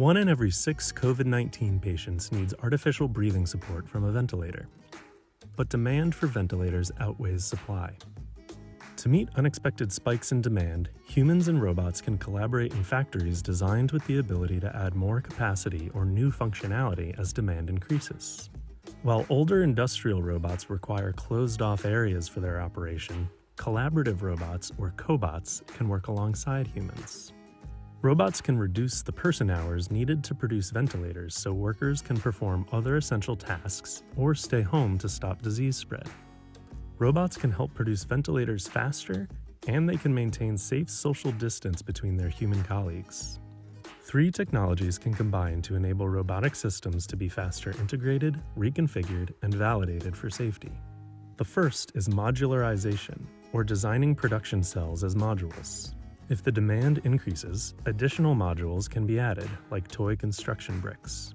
1 in every 6 COVID-19 patients needs artificial breathing support from a ventilator. But demand for ventilators outweighs supply. To meet unexpected spikes in demand, humans and robots can collaborate in factories designed with the ability to add more capacity or new functionality as demand increases. While older industrial robots require closed-off areas for their operation, collaborative robots, or cobots, can work alongside humans. Robots can reduce the person hours needed to produce ventilators so workers can perform other essential tasks or stay home to stop disease spread. Robots can help produce ventilators faster, and they can maintain safe social distance between their human colleagues. 3 technologies can combine to enable robotic systems to be faster integrated, reconfigured, and validated for safety. The first is modularization, or designing production cells as modules. If the demand increases, additional modules can be added, like toy construction bricks.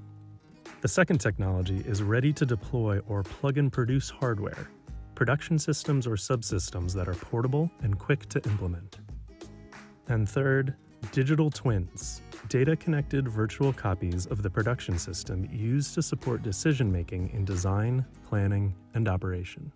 The second technology is ready-to-deploy or plug-and-produce hardware, production systems or subsystems that are portable and quick to implement. And third, digital twins, data-connected virtual copies of the production system used to support decision-making in design, planning, and operation.